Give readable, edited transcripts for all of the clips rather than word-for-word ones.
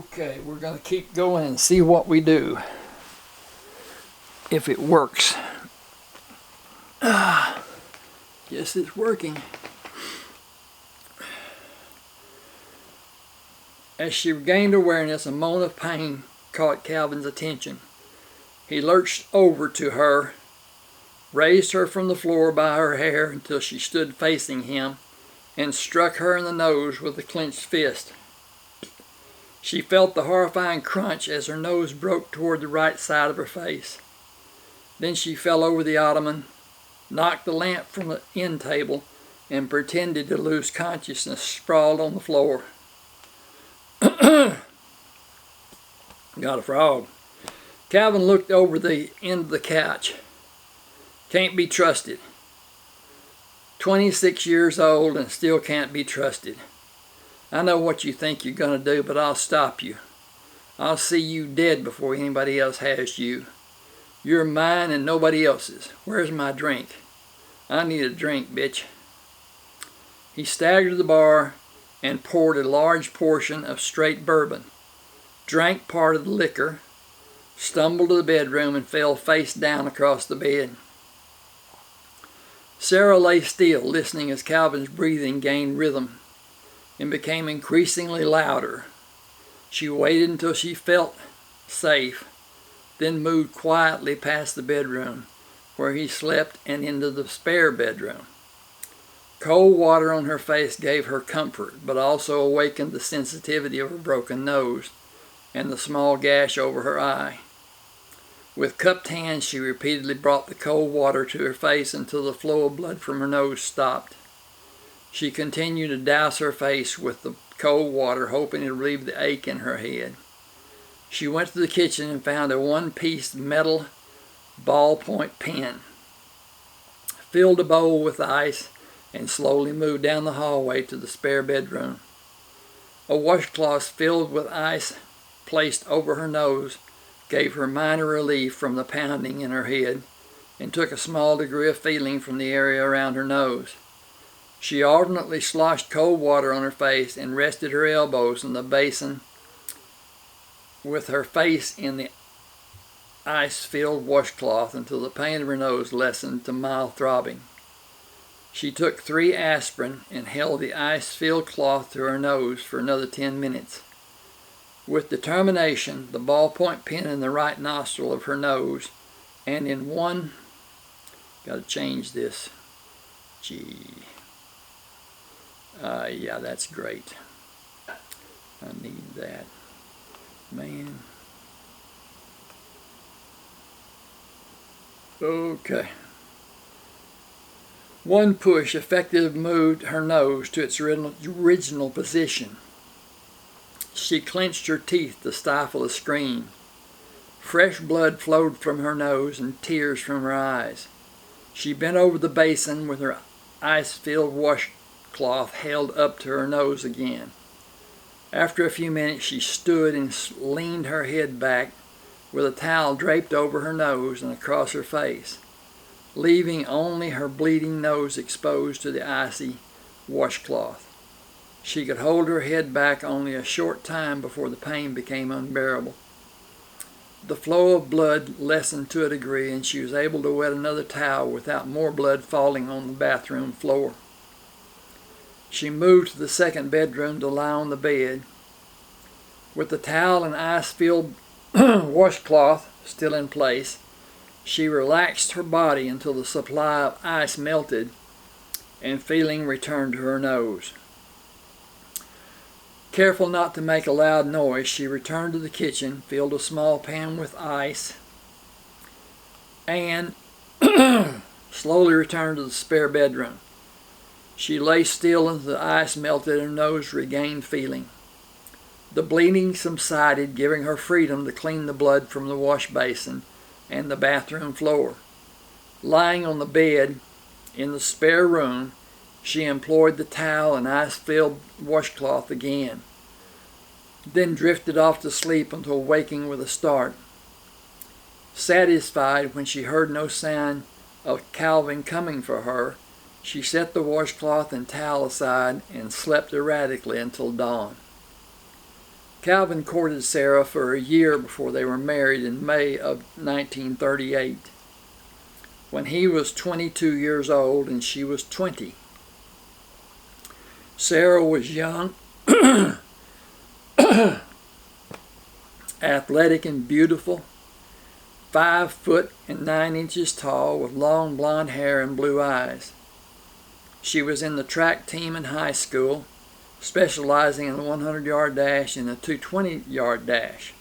Okay, we're going to keep going and see what we do. If it works. Guess it's working. As she regained awareness, a moan of pain caught Calvin's attention. He lurched over to her, raised her from the floor by her hair until she stood facing him, and struck her in the nose with a clenched fist. She felt the horrifying crunch as her nose broke toward the right side of her face. Then she fell over the ottoman, knocked the lamp from the end table, and pretended to lose consciousness, sprawled on the floor. Got a frog. Calvin looked over the end of the couch. Can't be trusted. 26 years old and still can't be trusted. I know what you think you're going to do, but I'll stop you. I'll see you dead before anybody else has you. You're mine and nobody else's. Where's my drink? I need a drink, bitch. He staggered to the bar and poured a large portion of straight bourbon, drank part of the liquor, stumbled to the bedroom, and fell face down across the bed. Sarah lay still, listening as Calvin's breathing gained rhythm and became increasingly louder. She waited until she felt safe, then moved quietly past the bedroom where he slept and into the spare bedroom. Cold water on her face gave her comfort, but also awakened the sensitivity of her broken nose and the small gash over her eye. With cupped hands, she repeatedly brought the cold water to her face until the flow of blood from her nose stopped. She continued to douse her face with the cold water, hoping to relieve the ache in her head. She went to the kitchen and found a one-piece metal ballpoint pen, filled a bowl with ice, and slowly moved down the hallway to the spare bedroom. A washcloth filled with ice placed over her nose gave her minor relief from the pounding in her head and took a small degree of feeling from the area around her nose. She alternately sloshed cold water on her face and rested her elbows in the basin with her face in the ice-filled washcloth until the pain of her nose lessened to mild throbbing. She took 3 aspirin and held the ice-filled cloth to her nose for another 10 minutes. With determination, the ballpoint pen in the right nostril of her nose, and in one, gotta change this, yeah, that's great. I need that, man. Okay. One push effectively moved her nose to its original position. She clenched her teeth to stifle a scream. Fresh blood flowed from her nose and tears from her eyes. She bent over the basin with her ice-filled washcloth held up to her nose again. After a few minutes, she stood and leaned her head back with a towel draped over her nose and across her face, leaving only her bleeding nose exposed to the icy washcloth. She could hold her head back only a short time before the pain became unbearable. The flow of blood lessened to a degree, and she was able to wet another towel without more blood falling on the bathroom floor. She moved to the second bedroom to lie on the bed. With the towel and ice-filled washcloth still in place, she relaxed her body until the supply of ice melted and feeling returned to her nose. Careful not to make a loud noise, she returned to the kitchen, filled a small pan with ice, and slowly returned to the spare bedroom. She lay still until the ice melted and her nose regained feeling. The bleeding subsided, giving her freedom to clean the blood from the wash basin and the bathroom floor. Lying on the bed in the spare room, she employed the towel and ice-filled washcloth again, then drifted off to sleep until waking with a start. Satisfied when she heard no sign of Calvin coming for her, she set the washcloth and towel aside and slept erratically until dawn. Calvin courted Sarah for a year before they were married in May of 1938, when he was 22 years old and she was 20. Sarah was young, athletic and beautiful, 5 foot and 9 inches tall, with long blonde hair and blue eyes. She was in the track team in high school, specializing in the 100-yard dash and the 220-yard dash.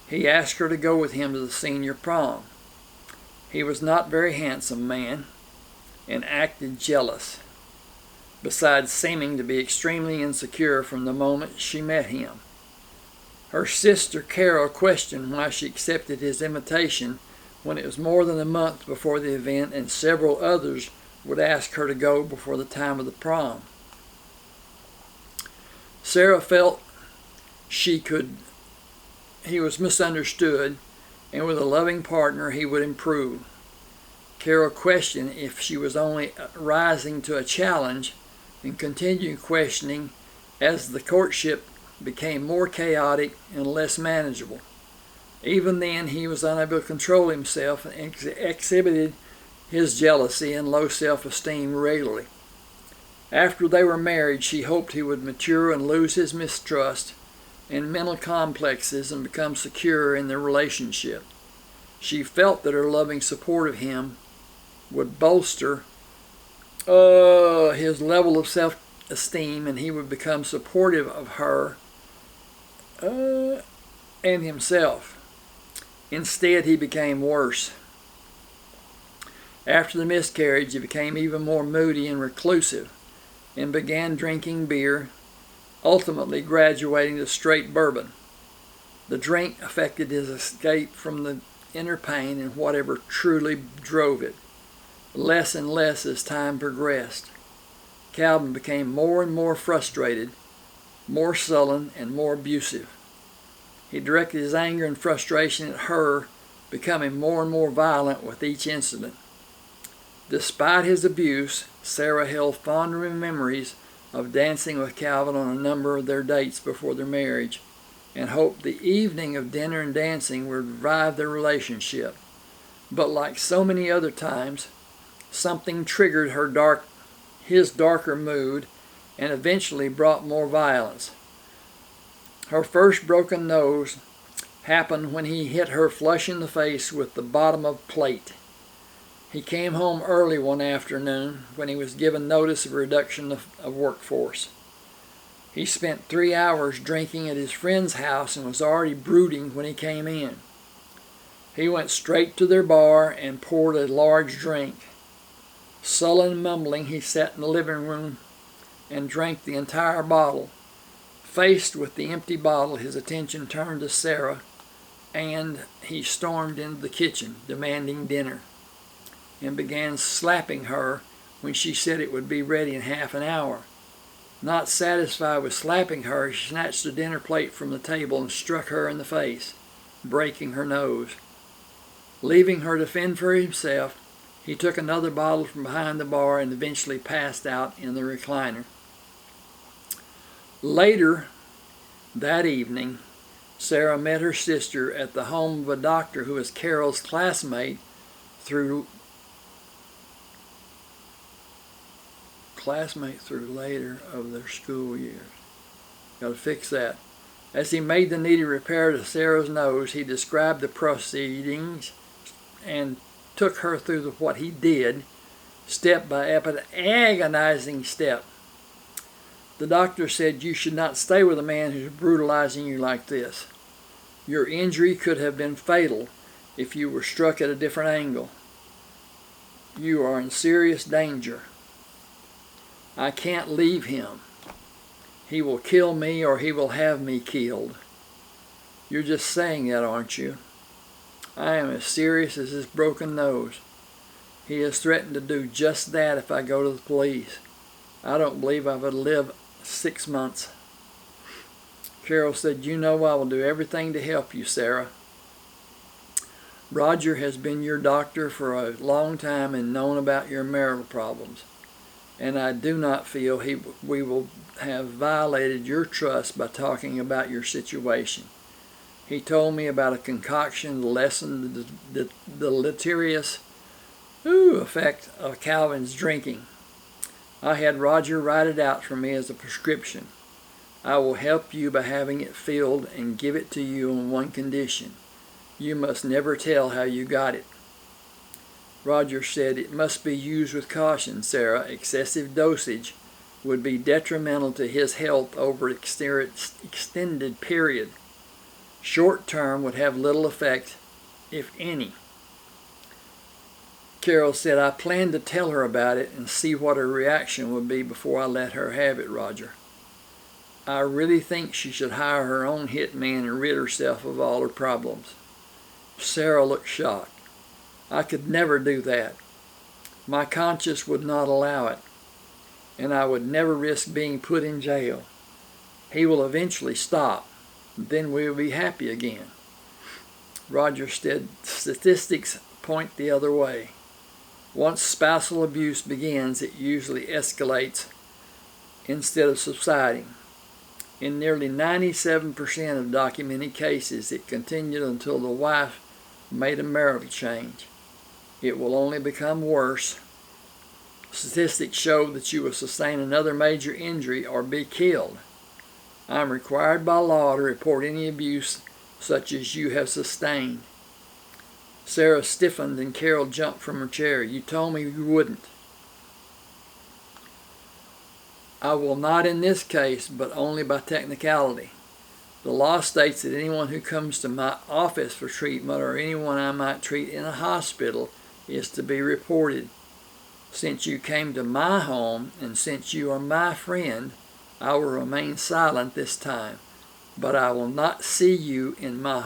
He asked her to go with him to the senior prom. He was not a very handsome man and acted jealous, besides seeming to be extremely insecure from the moment she met him. Her sister Carol questioned why she accepted his invitation when it was more than a month before the event and several others would ask her to go before the time of the prom. Sarah felt he was misunderstood, and with a loving partner he would improve. Carol questioned if she was only rising to a challenge, and continued questioning as the courtship became more chaotic and less manageable. Even then, he was unable to control himself and exhibited his jealousy and low self-esteem regularly. After they were married, she hoped he would mature and lose his mistrust and mental complexes and become secure in their relationship. She felt that her loving support of him would bolster his level of self-esteem, and he would become supportive of her and himself. Instead, he became worse. After the miscarriage, he became even more moody and reclusive and began drinking beer, ultimately graduating to straight bourbon. The drink affected his escape from the inner pain and whatever truly drove it. Less and less as time progressed. Calvin became more and more frustrated, more sullen, and more abusive. He directed his anger and frustration at her, becoming more and more violent with each incident. Despite his abuse, Sarah held fond memories of dancing with Calvin on a number of their dates before their marriage, and hoped the evening of dinner and dancing would revive their relationship. But like so many other times, something triggered his darker mood and eventually brought more violence. Her first broken nose happened when he hit her flush in the face with the bottom of a plate. He came home early one afternoon when he was given notice of a reduction of workforce. He spent 3 hours drinking at his friend's house and was already brooding when he came in. He went straight to their bar and poured a large drink. Sullen and mumbling, he sat in the living room and drank the entire bottle. Faced with the empty bottle, his attention turned to Sarah, and he stormed into the kitchen, demanding dinner, and began slapping her when she said it would be ready in half an hour. Not satisfied with slapping her, he snatched the dinner plate from the table and struck her in the face, breaking her nose. Leaving her to fend for himself, he took another bottle from behind the bar and eventually passed out in the recliner. Later that evening, Sarah met her sister at the home of a doctor who was Carol's classmate through later of their school years. Got to fix that. As he made the needed repair to Sarah's nose, he described the proceedings and took her through what he did, step by agonizing step. The doctor said, "You should not stay with a man who's brutalizing you like this. Your injury could have been fatal if you were struck at a different angle. You are in serious danger. I can't leave him. He will kill me or he will have me killed. You're just saying that, aren't you? I am as serious as his broken nose. He has threatened to do just that if I go to the police. I don't believe I would live 6 months." Carol said, "You know I will do everything to help you, Sarah. Roger has been your doctor for a long time and known about your marital problems. and I do not feel we will have violated your trust by talking about your situation. He told me about a concoction to lessen the deleterious effect of Calvin's drinking. I had Roger write it out for me as a prescription. I will help you by having it filled and give it to you on one condition. You must never tell how you got it. Roger said, "It must be used with caution, Sarah. Excessive dosage would be detrimental to his health over an extended period. Short term would have little effect, if any." Carol said, "I plan to tell her about it and see what her reaction would be before I let her have it, Roger. I really think she should hire her own hitman and rid herself of all her problems." Sarah looked shocked. "I could never do that. My conscience would not allow it, and I would never risk being put in jail. He will eventually stop. Then we will be happy again." Roger said, "Statistics point the other way. Once spousal abuse begins, it usually escalates instead of subsiding. In nearly 97% of documented cases, it continued until the wife made a marital change. It will only become worse. Statistics show that you will sustain another major injury or be killed. I am required by law to report any abuse such as you have sustained." Sarah stiffened and Carol jumped from her chair. "You told me you wouldn't." "I will not in this case, but only by technicality. The law states that anyone who comes to my office for treatment or anyone I might treat in a hospital is to be reported. Since you came to my home and since you are my friend, I will remain silent this time, but I will not see you in my